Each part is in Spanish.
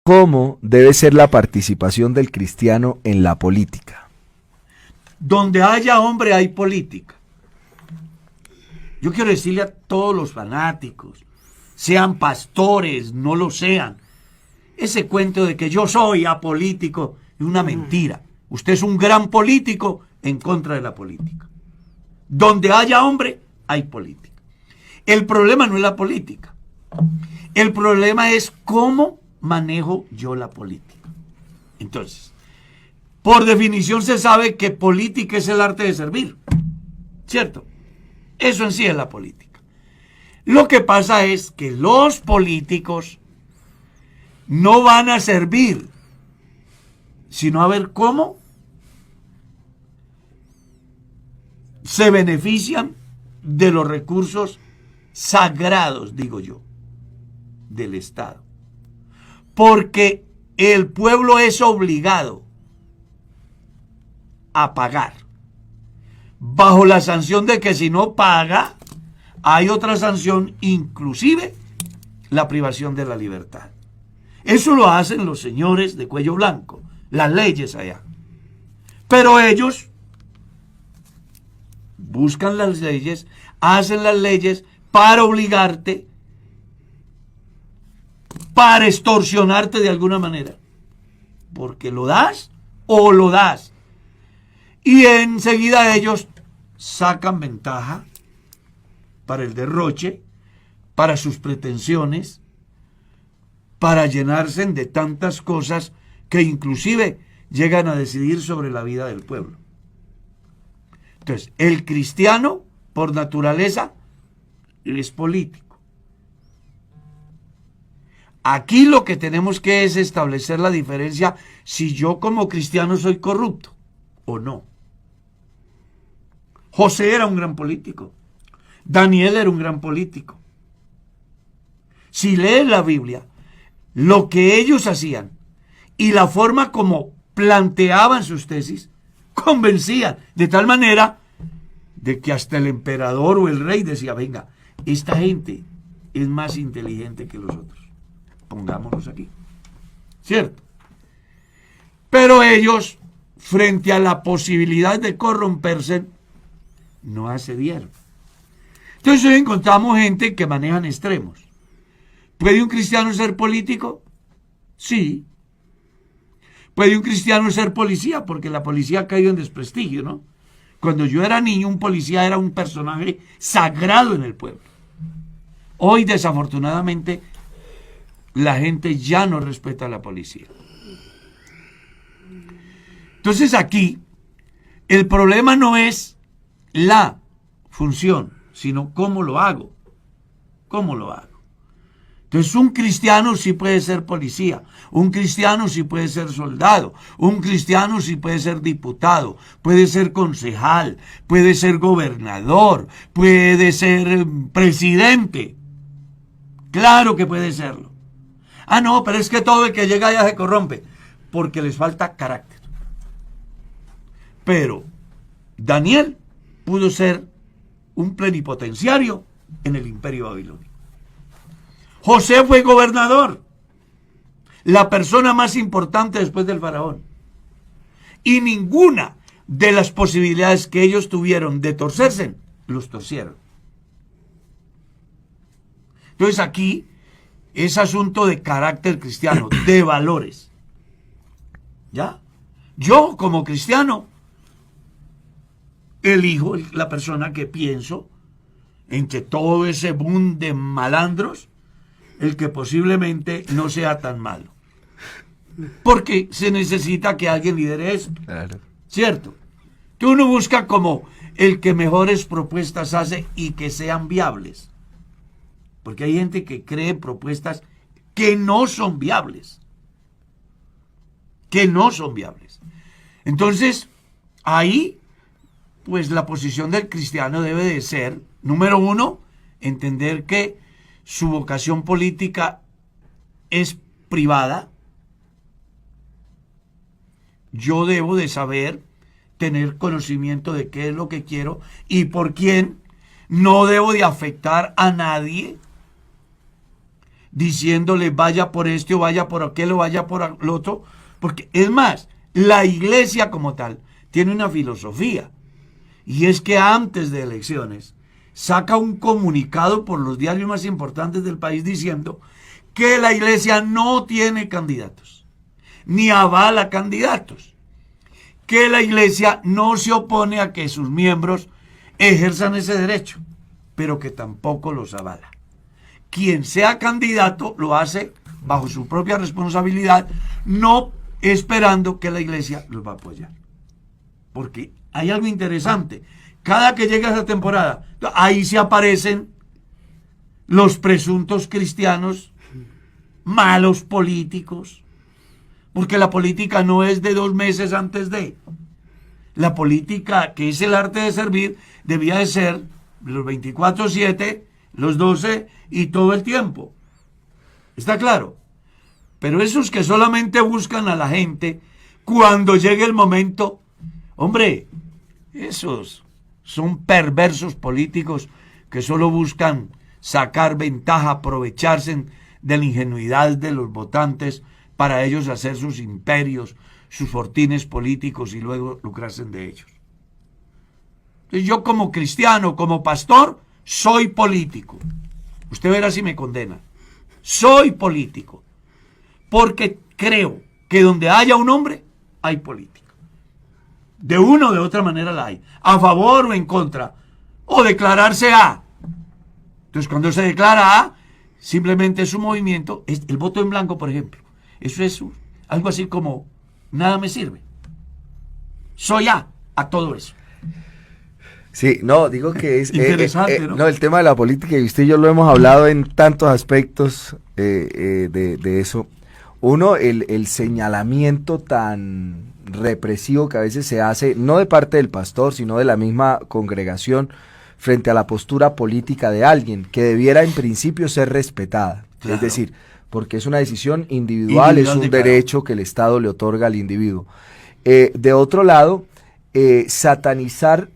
¿Cómo debe ser la participación del cristiano en la política? Donde haya hombre hay política. Yo quiero decirle a todos los fanáticos, sean pastores, no lo sean, ese cuento de que yo soy apolítico es una mentira. Usted es un gran político en contra de la política. Donde haya hombre, hay política. El problema no es la política. El problema es cómo manejo yo la política. Entonces, por definición se sabe que política es el arte de servir. ¿Cierto? Eso en sí es la política. Lo que pasa es que los políticos no van a servir, sino a ver cómo se benefician de los recursos sagrados, digo yo, del Estado. Porque el pueblo es obligado a pagar, bajo la sanción de que si no paga, hay otra sanción, inclusive la privación de la libertad. Eso lo hacen los señores de cuello blanco, las leyes allá. Pero ellos buscan las leyes, hacen las leyes para obligarte, para extorsionarte de alguna manera. Porque lo das o lo das. Y enseguida ellos sacan ventaja para el derroche, para sus pretensiones, para llenarse de tantas cosas que inclusive llegan a decidir sobre la vida del pueblo. Entonces, el cristiano, por naturaleza, es político. Aquí lo que tenemos que es establecer la diferencia si yo como cristiano soy corrupto o no. José era un gran político. Daniel era un gran político. Si lees la Biblia, lo que ellos hacían y la forma como planteaban sus tesis, convencían de tal manera de que hasta el emperador o el rey decía, venga, esta gente es más inteligente que los otros. Pongámonos aquí. ¿Cierto? Pero ellos, frente a la posibilidad de corromperse, no accedieron. Entonces hoy encontramos gente que manejan extremos. ¿Puede un cristiano ser político? Sí. ¿Puede un cristiano ser policía? Porque la policía ha caído en desprestigio, ¿no? Cuando yo era niño, un policía era un personaje sagrado en el pueblo. Hoy, desafortunadamente, la gente ya no respeta a la policía. Entonces aquí, el problema no es la función, sino cómo lo hago. ¿Cómo lo hago? Entonces un cristiano sí puede ser policía, un cristiano sí puede ser soldado, un cristiano sí puede ser diputado, puede ser concejal, puede ser gobernador, puede ser presidente. Claro que puede serlo. Ah, no, pero es que todo el que llega allá se corrompe, porque les falta carácter. Pero Daniel pudo ser un plenipotenciario en el imperio babilónico. José fue gobernador, la persona más importante después del faraón. Y ninguna de las posibilidades que ellos tuvieron de torcerse, los torcieron. Entonces aquí es asunto de carácter cristiano, de valores. ¿Ya? Yo como cristiano elijo la persona que pienso entre todo ese boom de malandros, el que posiblemente no sea tan malo. Porque se necesita que alguien lidere eso. Claro. ¿Cierto? Que uno busca como el que mejores propuestas hace y que sean viables. Porque hay gente que cree propuestas que no son viables. Que no son viables. Entonces, ahí, pues la posición del cristiano debe de ser, número uno, entender que su vocación política es privada. Yo debo de saber, tener conocimiento de qué es lo que quiero y por quién. No debo de afectar a nadie. diciéndole vaya por este o vaya por aquel o vaya por el otro, porque es más, la iglesia como tal tiene una filosofía, y es que antes de elecciones saca un comunicado por los diarios más importantes del país diciendo que la iglesia no tiene candidatos, ni avala candidatos, que la iglesia no se opone a que sus miembros ejerzan ese derecho, pero que tampoco los avala. Quien sea candidato lo hace bajo su propia responsabilidad, no esperando que la iglesia los va a apoyar. Porque hay algo interesante. Cada que llega esa temporada, ahí se aparecen los presuntos cristianos, malos políticos, porque la política no es de 2 meses antes de. La política, que es el arte de servir, debía de ser los 24/7, los 12 y todo el tiempo. ¿Está claro? Pero esos que solamente buscan a la gente cuando llegue el momento, hombre, esos son perversos políticos que solo buscan sacar ventaja, aprovecharse de la ingenuidad de los votantes para ellos hacer sus imperios, sus fortines políticos y luego lucrarse de ellos. Entonces yo como cristiano, como pastor, soy político. Usted verá si me condena. Soy político. Porque creo que donde haya un hombre, hay política. De una o de otra manera la hay. A favor o en contra. O declararse A. Entonces cuando se declara A, simplemente es un movimiento. El voto en blanco, por ejemplo. Eso es algo así como nada me sirve. Soy A todo eso. Sí, no, digo que es interesante, ¿no? No, el tema de la política, y usted y yo lo hemos hablado en tantos aspectos de eso. Uno, el señalamiento tan represivo que a veces se hace, no de parte del pastor, sino de la misma congregación, frente a la postura política de alguien, que debiera en principio ser respetada. Claro. Es decir, porque es una decisión individual, es un derecho que el Estado le otorga al individuo. De otro lado, satanizar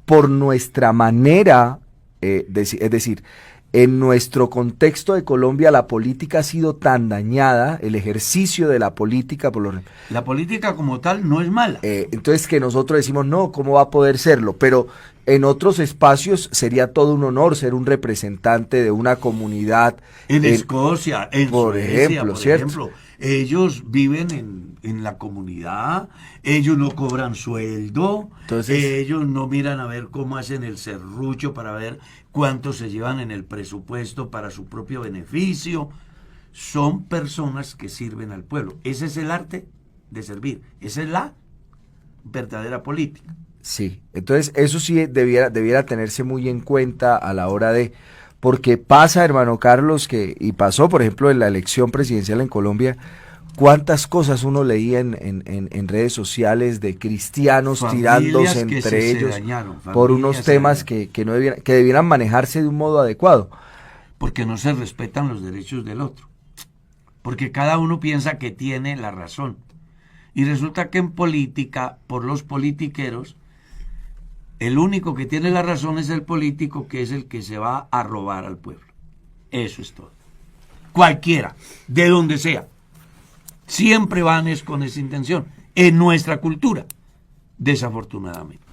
por nuestra manera, es decir, en nuestro contexto de Colombia la política ha sido tan dañada, el ejercicio de la política la política como tal no es mala. Entonces que nosotros decimos, no, ¿cómo va a poder serlo? Pero en otros espacios sería todo un honor ser un representante de una comunidad. En Escocia, en Suecia, por ¿cierto? ejemplo. Ellos viven en la comunidad, ellos no cobran sueldo, entonces, ellos no miran a ver cómo hacen el serrucho para ver cuánto se llevan en el presupuesto para su propio beneficio. Son personas que sirven al pueblo. Ese es el arte de servir. Esa es la verdadera política. Sí, entonces eso sí debiera tenerse muy en cuenta a la hora de... Porque pasa, hermano Carlos, y pasó, por ejemplo, en la elección presidencial en Colombia, cuántas cosas uno leía en redes sociales de cristianos tirándose entre ellos por unos temas que debieran manejarse de un modo adecuado. Porque no se respetan los derechos del otro. Porque cada uno piensa que tiene la razón. Y resulta que en política, por los politiqueros, el único que tiene la razón es el político, que es el que se va a robar al pueblo. Eso es todo. Cualquiera, de donde sea. Siempre van con esa intención. En nuestra cultura, desafortunadamente.